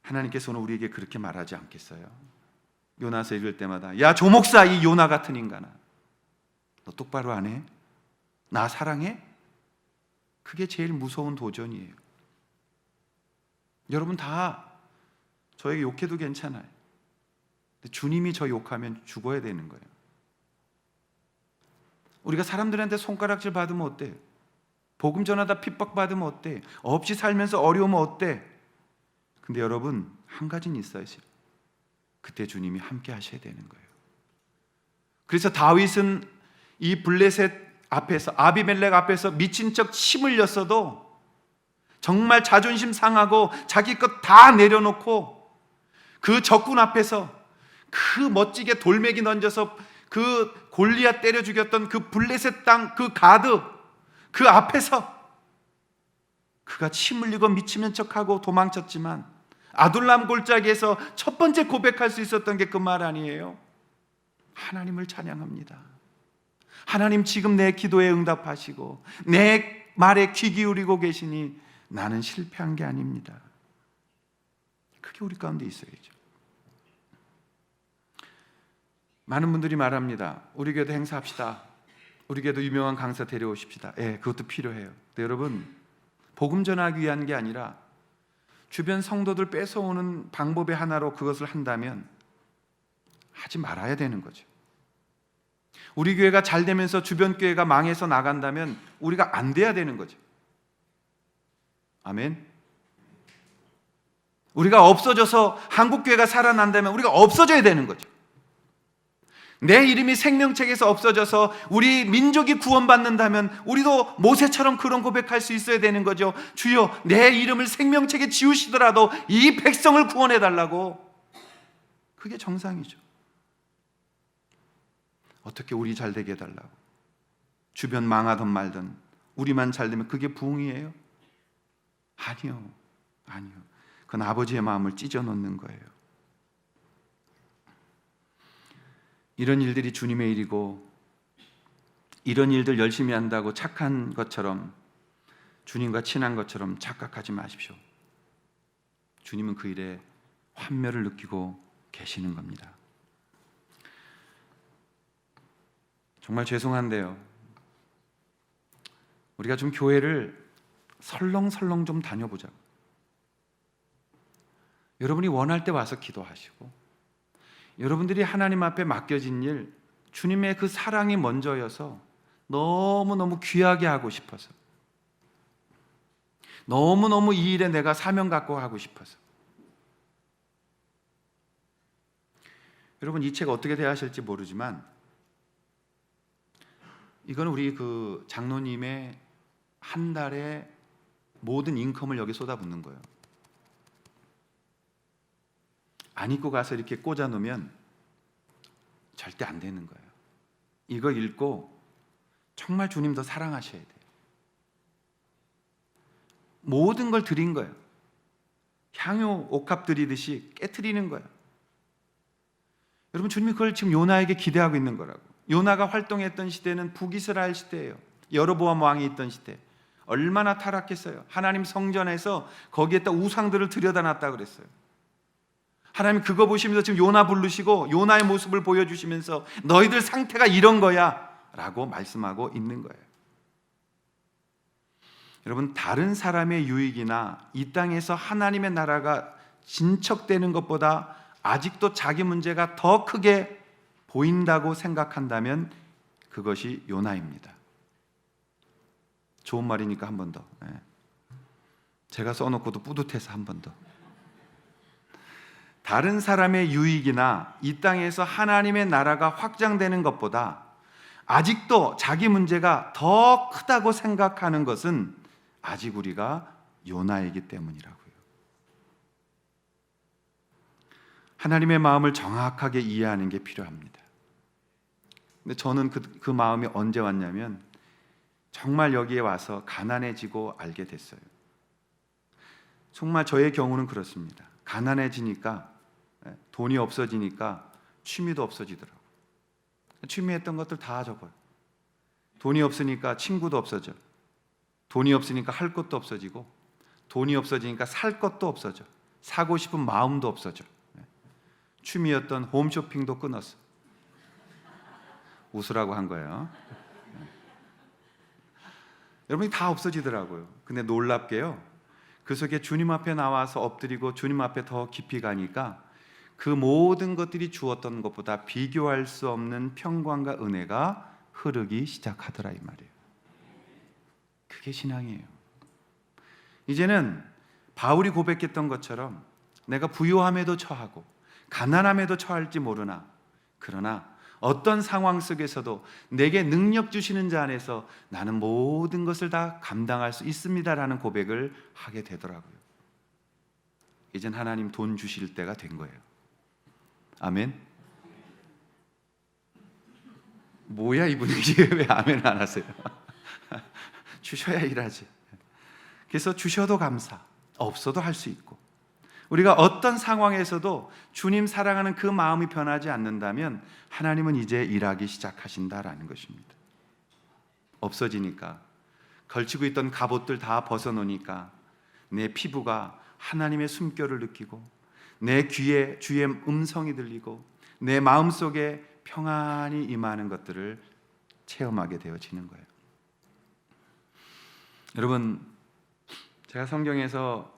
하나님께서는 우리에게 그렇게 말하지 않겠어요? 요나서 읽을 때마다, 야 조목사, 이 요나 같은 인간아, 너 똑바로 안 해? 나 사랑해? 그게 제일 무서운 도전이에요. 여러분 다 저에게 욕해도 괜찮아요. 근데 주님이 저 욕하면 죽어야 되는 거예요. 우리가 사람들한테 손가락질 받으면 어때? 복음 전하다 핍박받으면 어때? 없이 살면서 어려우면 어때? 근데 여러분, 한 가지는 있어요. 그때 주님이 함께 하셔야 되는 거예요. 그래서 다윗은 이 블레셋 앞에서, 아비멜렉 앞에서 미친 척 침 흘렸어도 정말 자존심 상하고 자기 것 다 내려놓고 그 적군 앞에서 그 멋지게 돌멩이 던져서 그 골리앗 때려 죽였던 그 블레셋 땅 그 가드 그 앞에서 그가 침 흘리고 미치는 척하고 도망쳤지만 아둘람 골짜기에서 첫 번째 고백할 수 있었던 게 그 말 아니에요? 하나님을 찬양합니다. 하나님 지금 내 기도에 응답하시고 내 말에 귀 기울이고 계시니 나는 실패한 게 아닙니다. 그게 우리 가운데 있어야죠. 많은 분들이 말합니다. 우리 교회도 행사합시다. 우리 교회도 유명한 강사 데려오십시다. 예, 그것도 필요해요. 근데 여러분, 복음 전하기 위한 게 아니라 주변 성도들 뺏어오는 방법의 하나로 그것을 한다면 하지 말아야 되는 거죠. 우리 교회가 잘 되면서 주변 교회가 망해서 나간다면 우리가 안 돼야 되는 거죠. 아멘. 우리가 없어져서 한국교회가 살아난다면 우리가 없어져야 되는 거죠. 내 이름이 생명책에서 없어져서 우리 민족이 구원받는다면 우리도 모세처럼 그런 고백할 수 있어야 되는 거죠. 주여, 내 이름을 생명책에 지우시더라도 이 백성을 구원해달라고. 그게 정상이죠. 어떻게 우리 잘 되게 해달라고. 주변 망하든 말든 우리만 잘 되면 그게 부흥이에요? 아니요. 그건 아버지의 마음을 찢어놓는 거예요. 이런 일들이 주님의 일이고 이런 일들 열심히 한다고 착한 것처럼, 주님과 친한 것처럼 착각하지 마십시오. 주님은 그 일에 환멸을 느끼고 계시는 겁니다. 정말 죄송한데요, 우리가 좀 교회를 설렁설렁 좀 다녀보자고. 여러분이 원할 때 와서 기도하시고, 여러분들이 하나님 앞에 맡겨진 일, 주님의 그 사랑이 먼저여서 너무너무 귀하게 하고 싶어서, 너무너무 이 일에 내가 사명 갖고 하고 싶어서. 여러분, 이 책 어떻게 대하실지 모르지만 이건 우리 그 장로님의 한 달에 모든 인컴을 여기 쏟아붓는 거예요. 안 읽고 가서 이렇게 꽂아 놓으면 절대 안 되는 거예요. 이거 읽고 정말 주님 더 사랑하셔야 돼요. 모든 걸 드린 거예요. 향유 옥합 드리듯이 깨트리는 거예요. 여러분, 주님이 그걸 지금 요나에게 기대하고 있는 거라고. 요나가 활동했던 시대는 북이스라엘 시대예요. 여로보암 왕이 있던 시대. 얼마나 타락했어요. 하나님 성전에서 거기에다 우상들을 들여다놨다 그랬어요. 하나님 그거 보시면서 지금 요나 부르시고 요나의 모습을 보여주시면서 너희들 상태가 이런 거야 라고 말씀하고 있는 거예요. 여러분, 다른 사람의 유익이나 이 땅에서 하나님의 나라가 진척되는 것보다 아직도 자기 문제가 더 크게 보인다고 생각한다면 그것이 요나입니다. 좋은 말이니까 한 번 더. 제가 써놓고도 뿌듯해서 한 번 더. 다른 사람의 유익이나 이 땅에서 하나님의 나라가 확장되는 것보다 아직도 자기 문제가 더 크다고 생각하는 것은 아직 우리가 요나이기 때문이라고요. 하나님의 마음을 정확하게 이해하는 게 필요합니다. 근데 저는 그 마음이 언제 왔냐면 정말 여기에 와서 가난해지고 알게 됐어요. 정말 저의 경우는 그렇습니다. 가난해지니까, 돈이 없어지니까 취미도 없어지더라고요. 취미했던 것들 다 접어요. 돈이 없으니까 친구도 없어져. 돈이 없으니까 할 것도 없어지고, 돈이 없어지니까 살 것도 없어져. 사고 싶은 마음도 없어져. 취미였던 홈쇼핑도 끊었어. 웃으라고 한 거예요. 여러분이 다 없어지더라고요. 근데 놀랍게요, 그 속에 주님 앞에 나와서 엎드리고 주님 앞에 더 깊이 가니까 그 모든 것들이 주었던 것보다 비교할 수 없는 평강과 은혜가 흐르기 시작하더라, 이 말이에요. 그게 신앙이에요. 이제는 바울이 고백했던 것처럼 내가 부요함에도 처하고 가난함에도 처할지 모르나, 그러나 어떤 상황 속에서도 내게 능력 주시는 자 안에서 나는 모든 것을 다 감당할 수 있습니다라는 고백을 하게 되더라고요. 이젠 하나님 돈 주실 때가 된 거예요. 아멘. 뭐야 이 분위기 왜 아멘 안 하세요? 주셔야 일하지. 그래서 주셔도 감사, 없어도 할 수 있고, 우리가 어떤 상황에서도 주님 사랑하는 그 마음이 변하지 않는다면 하나님은 이제 일하기 시작하신다라는 것입니다. 없어지니까, 걸치고 있던 갑옷들 다 벗어놓으니까 내 피부가 하나님의 숨결을 느끼고, 내 귀에 주의 음성이 들리고, 내 마음속에 평안이 임하는 것들을 체험하게 되어지는 거예요. 여러분, 제가 성경에서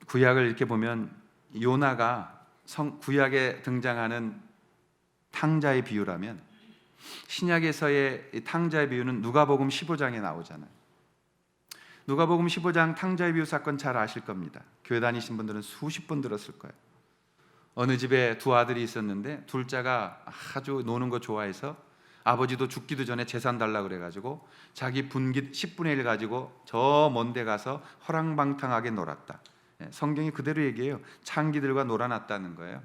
구약을 이렇게 보면 요나가 구약에 등장하는 탕자의 비유라면 신약에서의 탕자의 비유는 누가복음 15장에 나오잖아요. 누가복음 15장 탕자의 비유 사건 잘 아실 겁니다. 교회 다니신 분들은 수십 번 들었을 거예요. 어느 집에 두 아들이 있었는데 둘째가 아주 노는 거 좋아해서 아버지도 죽기도 전에 재산 달라고 그래가지고 자기 분깃 10분의 1 가지고 저 먼 데 가서 허랑방탕하게 놀았다. 성경이 그대로 얘기해요. 창기들과 놀아놨다는 거예요.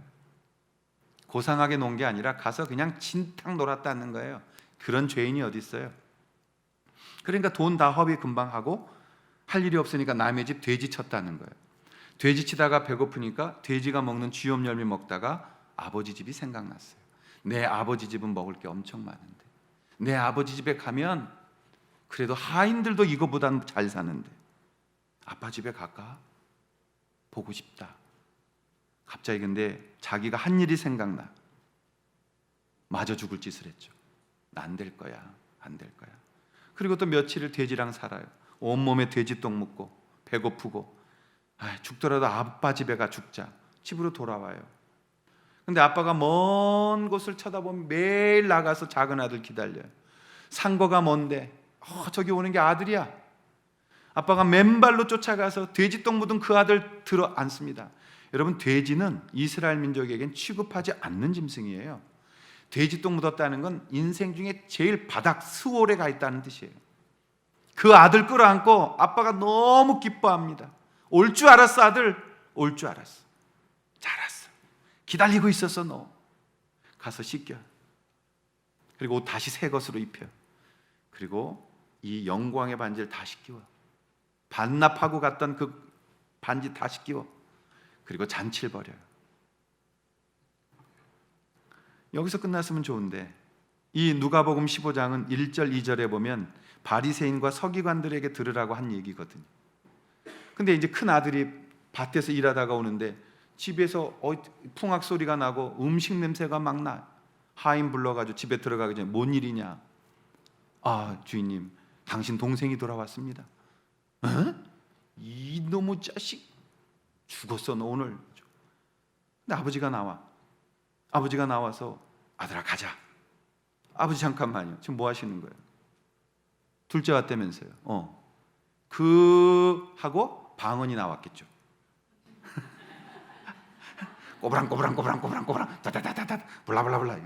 고상하게 논 게 아니라 가서 그냥 진탕 놀았다는 거예요. 그런 죄인이 어디 있어요? 그러니까 돈 다 허비 금방 하고 할 일이 없으니까 남의 집 돼지 쳤다는 거예요. 돼지 치다가 배고프니까 돼지가 먹는 쥐염 열매 먹다가 아버지 집이 생각났어요. 내 아버지 집은 먹을 게 엄청 많은데, 내 아버지 집에 가면 그래도 하인들도 이거보다는 잘 사는데 아빠 집에 갈까? 보고 싶다. 갑자기 근데 자기가 한 일이 생각나. 마저 죽을 짓을 했죠. 안 될 거야, 안 될 거야. 그리고 또 며칠을 돼지랑 살아요. 온몸에 돼지똥 묻고 배고프고, 죽더라도 아빠 집에 가 죽자. 집으로 돌아와요. 근데 아빠가 먼 곳을 쳐다보면 매일 나가서 작은 아들 기다려요. 상거가 먼데 저기 오는 게 아들이야. 아빠가 맨발로 쫓아가서 돼지똥 묻은 그 아들 들어 안습니다. 여러분, 돼지는 이스라엘 민족에겐 취급하지 않는 짐승이에요. 돼지똥 묻었다는 건 인생 중에 제일 바닥 스월에 가 있다는 뜻이에요. 그 아들 끌어안고 아빠가 너무 기뻐합니다. 올 줄 알았어, 아들. 올 줄 알았어. 잘했어. 기다리고 있었어. 너 가서 씻겨. 그리고 옷 다시 새 것으로 입혀. 그리고 이 영광의 반지를 다시 끼워. 반납하고 갔던 그 반지 다시 끼워. 그리고 잔치를 벌여요. 여기서 끝났으면 좋은데 이 누가복음 15장은 1절 2절에 보면 바리새인과 서기관들에게 들으라고 한 얘기거든요. 근데 이제 큰 아들이 밭에서 일하다가 오는데 집에서 풍악 소리가 나고 음식 냄새가 막 나. 하인 불러가지고 집에 들어가기 전에 뭔 일이냐? 주인님, 당신 동생이 돌아왔습니다. 이놈의 자식, 죽었어 너 오늘. 근데 아버지가 나와서 아들아 가자. 아버지 잠깐만요. 지금 뭐 하시는 거예요? 둘째 왔다면서요. 하고 방언이 나왔겠죠. 꼬부랑 다다다다다 블라블라블라.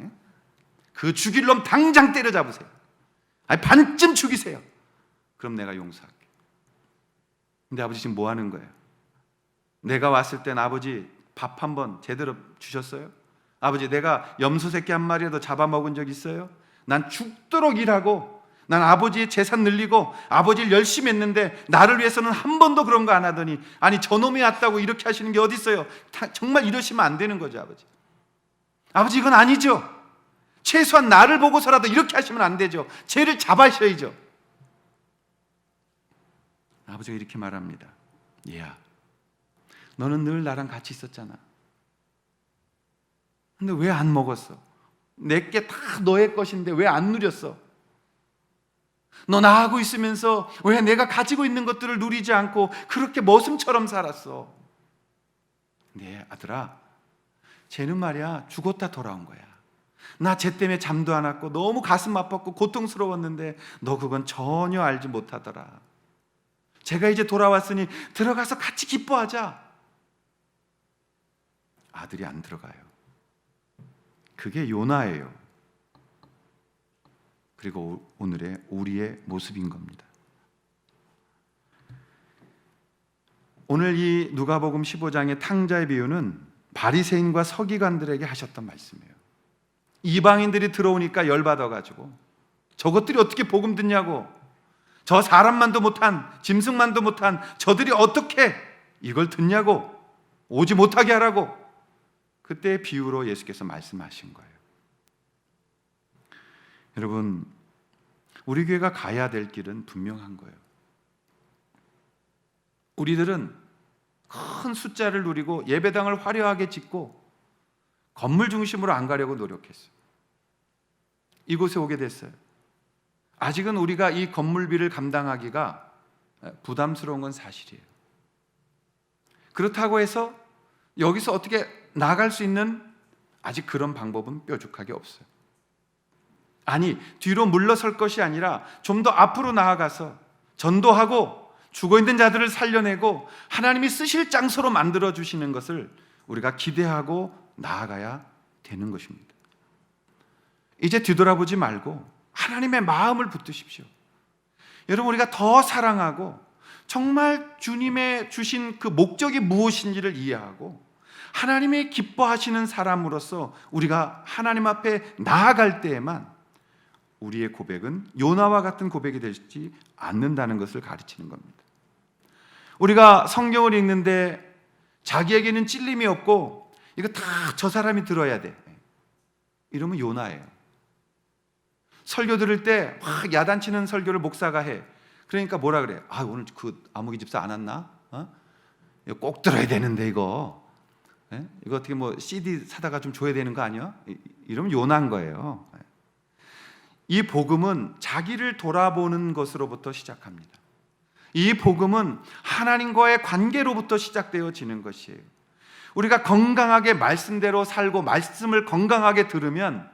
그 죽일 놈 당장 때려잡으세요. 반쯤 죽이세요. 그럼 내가 용서할게. 근데 아버지 지금 뭐 하는 거예요? 내가 왔을 땐 아버지 밥 한 번 제대로 주셨어요? 아버지 내가 염소 새끼 한 마리라도 잡아먹은 적 있어요? 난 죽도록 일하고 난 아버지의 재산 늘리고 아버지를 열심히 했는데 나를 위해서는 한 번도 그런 거 안 하더니 저놈이 왔다고 이렇게 하시는 게 어디 있어요? 정말 이러시면 안 되는 거죠. 아버지 이건 아니죠. 최소한 나를 보고서라도 이렇게 하시면 안 되죠. 죄를 잡아셔야죠. 아버지가 이렇게 말합니다. 얘야, 너는 늘 나랑 같이 있었잖아. 근데 왜 안 먹었어? 내게 다 너의 것인데 왜 안 누렸어? 너 나하고 있으면서 왜 내가 가지고 있는 것들을 누리지 않고 그렇게 머슴처럼 살았어? 네 아들아, 쟤는 말이야 죽었다 돌아온 거야. 나 쟤 때문에 잠도 안 왔고 너무 가슴 아팠고 고통스러웠는데 너 그건 전혀 알지 못하더라. 제가 이제 돌아왔으니 들어가서 같이 기뻐하자. 아들이 안 들어가요. 그게 요나예요. 그리고 오늘의 우리의 모습인 겁니다. 오늘 이 누가복음 15장의 탕자의 비유는 바리새인과 서기관들에게 하셨던 말씀이에요. 이방인들이 들어오니까 열받아가지고 저것들이 어떻게 복음 듣냐고. 저 사람만도 못한, 짐승만도 못한 저들이 어떻게 이걸 듣냐고. 오지 못하게 하라고. 그때 비유로 예수께서 말씀하신 거예요. 여러분, 우리 교회가 가야 될 길은 분명한 거예요. 우리들은 큰 숫자를 누리고 예배당을 화려하게 짓고 건물 중심으로 안 가려고 노력했어요. 이곳에 오게 됐어요. 아직은 우리가 이 건물비를 감당하기가 부담스러운 건 사실이에요. 그렇다고 해서 여기서 어떻게 나갈 수 있는 아직 그런 방법은 뾰족하게 없어요. 아니, 뒤로 물러설 것이 아니라 좀 더 앞으로 나아가서 전도하고 죽어있는 자들을 살려내고 하나님이 쓰실 장소로 만들어주시는 것을 우리가 기대하고 나아가야 되는 것입니다. 이제 뒤돌아보지 말고 하나님의 마음을 붙드십시오. 여러분, 우리가 더 사랑하고 정말 주님의 주신 그 목적이 무엇인지를 이해하고 하나님이 기뻐하시는 사람으로서 우리가 하나님 앞에 나아갈 때에만 우리의 고백은 요나와 같은 고백이 되지 않는다는 것을 가르치는 겁니다. 우리가 성경을 읽는데 자기에게는 찔림이 없고 이거 다 저 사람이 들어야 돼, 이러면 요나예요. 설교 들을 때 막 야단치는 설교를 목사가 해. 그러니까 뭐라 그래? 오늘 그 아무개 집사 안 왔나? 이거 꼭 들어야 되는데 이거 어떻게 뭐 CD 사다가 좀 줘야 되는 거 아니야? 이러면 요나인 거예요. 이 복음은 자기를 돌아보는 것으로부터 시작합니다. 이 복음은 하나님과의 관계로부터 시작되어지는 것이에요. 우리가 건강하게 말씀대로 살고 말씀을 건강하게 들으면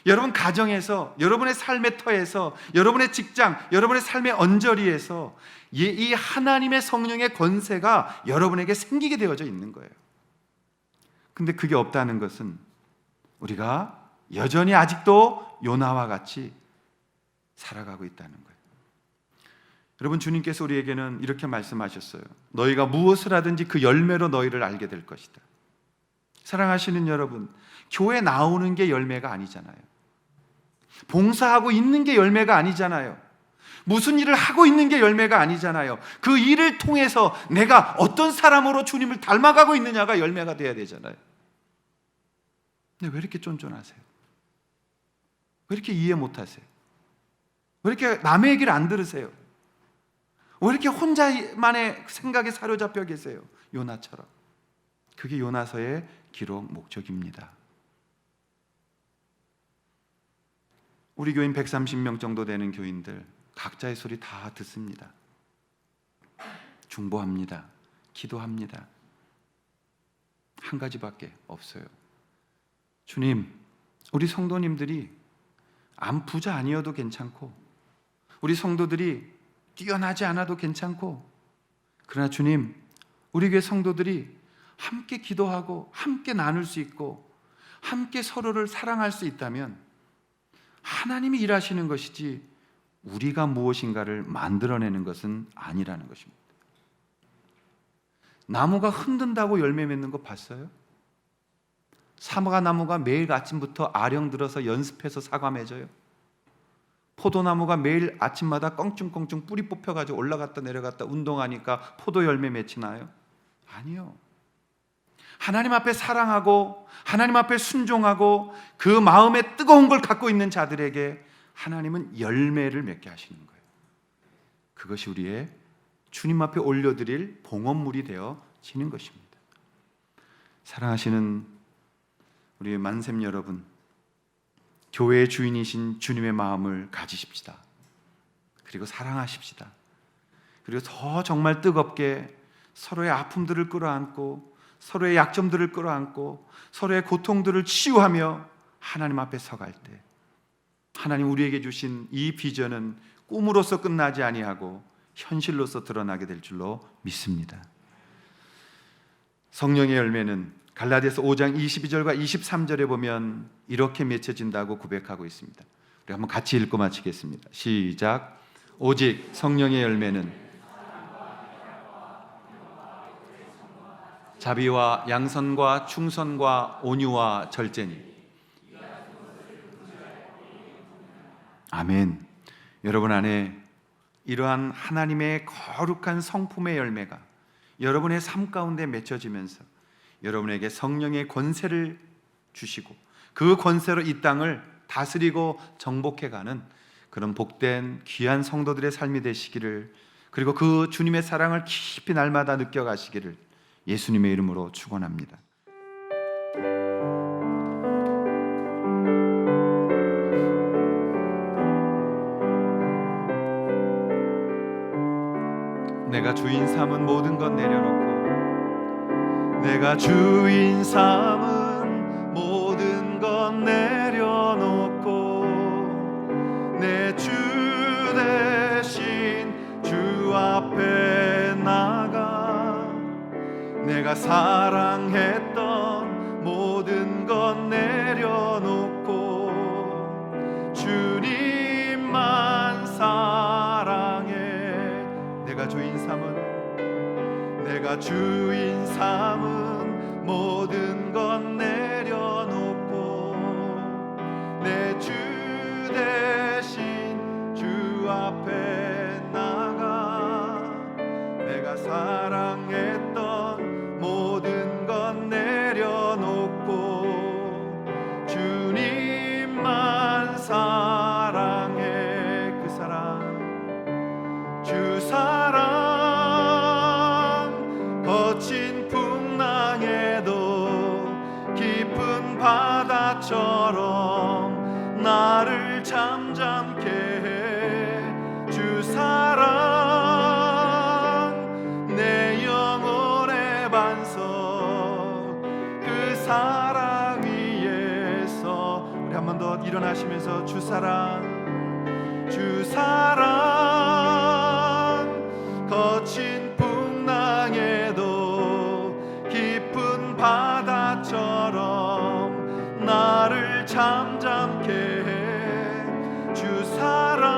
여러분 가정에서, 여러분의 삶의 터에서, 여러분의 직장, 여러분의 삶의 언저리에서 이 하나님의 성령의 권세가 여러분에게 생기게 되어져 있는 거예요. 근데 그게 없다는 것은 우리가 여전히 아직도 요나와 같이 살아가고 있다는 거예요. 여러분, 주님께서 우리에게는 이렇게 말씀하셨어요. 너희가 무엇을 하든지 그 열매로 너희를 알게 될 것이다. 사랑하시는 여러분, 교회 나오는 게 열매가 아니잖아요. 봉사하고 있는 게 열매가 아니잖아요. 무슨 일을 하고 있는 게 열매가 아니잖아요. 그 일을 통해서 내가 어떤 사람으로 주님을 닮아가고 있느냐가 열매가 돼야 되잖아요. 근데 왜 이렇게 쫀쫀하세요? 왜 이렇게 이해 못하세요? 왜 이렇게 남의 얘기를 안 들으세요? 왜 이렇게 혼자만의 생각에 사로잡혀 계세요? 요나처럼. 그게 요나서의 기록 목적입니다. 우리 교인 130명 정도 되는 교인들 각자의 소리 다 듣습니다. 중보합니다. 기도합니다. 한 가지밖에 없어요. 주님, 우리 성도님들이 부자 아니어도 괜찮고 우리 성도들이 뛰어나지 않아도 괜찮고, 그러나 주님, 우리 교회 성도들이 함께 기도하고 함께 나눌 수 있고 함께 서로를 사랑할 수 있다면 하나님이 일하시는 것이지 우리가 무엇인가를 만들어내는 것은 아니라는 것입니다. 나무가 흔든다고 열매 맺는 거 봤어요? 사과나무가 매일 아침부터 아령 들어서 연습해서 사과 맺어요? 포도나무가 매일 아침마다 껑충껑충 뿌리 뽑혀가지고 올라갔다 내려갔다 운동하니까 포도 열매 맺히나요? 아니요. 하나님 앞에 사랑하고 하나님 앞에 순종하고 그 마음에 뜨거운 걸 갖고 있는 자들에게 하나님은 열매를 맺게 하시는 거예요. 그것이 우리의 주님 앞에 올려드릴 봉헌물이 되어지는 것입니다. 사랑하시는 우리 만샘 여러분, 교회의 주인이신 주님의 마음을 가지십시다. 그리고 사랑하십시다. 그리고 더 정말 뜨겁게 서로의 아픔들을 끌어안고 서로의 약점들을 끌어안고 서로의 고통들을 치유하며 하나님 앞에 서갈 때 하나님 우리에게 주신 이 비전은 꿈으로서 끝나지 아니하고 현실로서 드러나게 될 줄로 믿습니다. 성령의 열매는 갈라디아서 5장 22절과 23절에 보면 이렇게 맺혀진다고 고백하고 있습니다. 우리 한번 같이 읽고 마치겠습니다. 시작. 오직 성령의 열매는 자비와 양선과 충선과 온유와 절제니. 아멘. 여러분 안에 이러한 하나님의 거룩한 성품의 열매가 여러분의 삶 가운데 맺혀지면서 여러분에게 성령의 권세를 주시고 그 권세로 이 땅을 다스리고 정복해가는 그런 복된 귀한 성도들의 삶이 되시기를, 그리고 그 주님의 사랑을 깊이 날마다 느껴가시기를 예수님의 이름으로 축원합니다. 내가 주인 삼은 모든 것 내려놓고, 내가 주인 삼은 모든 것 내려놓고 내 주 대신 주 앞에 나가 내가 사랑했던 모든 것 내려놓고 주님만 사랑해. 내가 주인 삼은 모든 것 내려놓고 내 주 대신 주 앞에 나가 내가 사랑했던 모든 것 내려놓고 주님만 사랑해. 그 사랑, 주 사랑 거친 풍랑에도 깊은 바다처럼 나를 잠잠케 해. 주 사랑 내 영혼의 반석, 그 사랑 위에서 우리 한 번 더 일어나시면서 주 사랑 거친 풍랑에도 깊은 바다처럼 나를 잠잠케 해. 주 사랑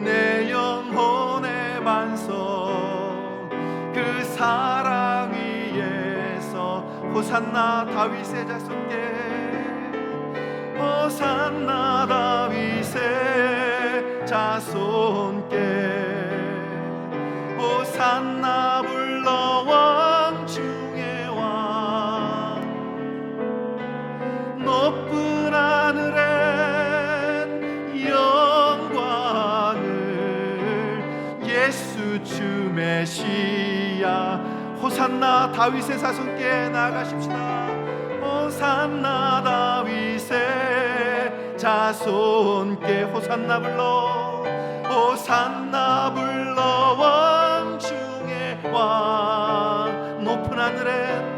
내 영혼의 반석, 그 사랑 위에서 호산나 다윗의 자손께, 호산나 다윗의 자손께, 호산나 불러 왕 중의 왕. 높은 하늘엔 영광을 예수 주 메시아. 호산나 다윗의 자손께 나아가십시다. 호산나 다윗의 자손께, 호산나 불러, 호산나 불러 왕 중의 왕. 높은 하늘엔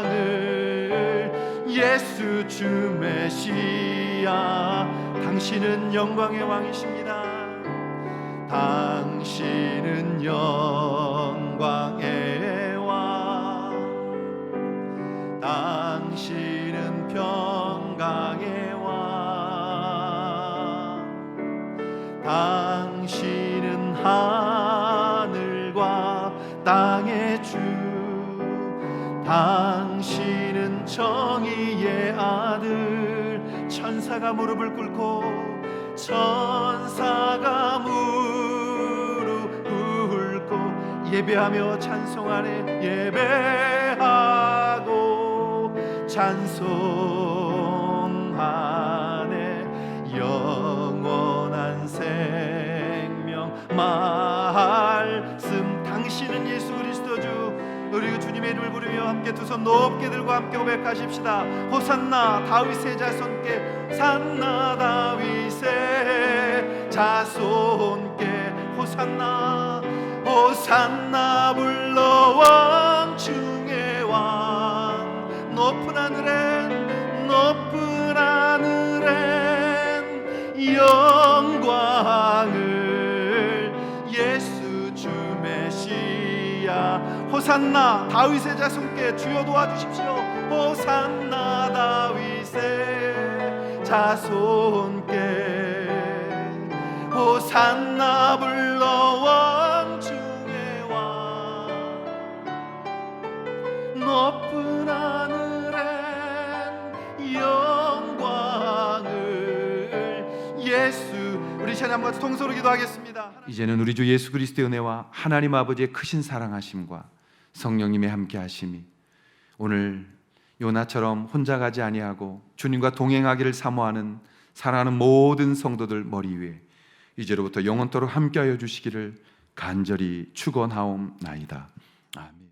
영광을 예수 주 메시아. 당신은 영광의 왕이십니다. 당신은 영광의 왕, 당신은 평강의 왕, 당신은 하늘과 땅의 주, 당신은 정의의 아들. 천사가 무릎을 꿇고, 천사가 무릎 꿇고 예배하며 찬송하네. 예배하고 찬송하네. 영원한 생명 말씀, 당신은 예수 그리스도 주. 우리 주님의 이름을 부르며 함께 두 손 높게 들고 함께 고백하십시다. 호산나 다윗의 자손께, 산나 다윗의 자손께, 호산나 호산나 불러 왕 중의 왕. 높은 하늘엔 영광을 예수 주 메시아. 호산나 다윗의 자손께 주여 도와주십시오. 호산나 다윗의 자손께, 호산나 불러 왕 중의 왕. 높은 하늘에 한번 통소로 기도하겠습니다. 이제는 우리 주 예수 그리스도의 은혜와 하나님 아버지의 크신 사랑하심과 성령님의 함께하심이 오늘 요나처럼 혼자 가지 아니하고 주님과 동행하기를 사모하는 사랑하는 모든 성도들 머리 위에 이제로부터 영원토록 함께하여 주시기를 간절히 축원하옵나이다. 아멘.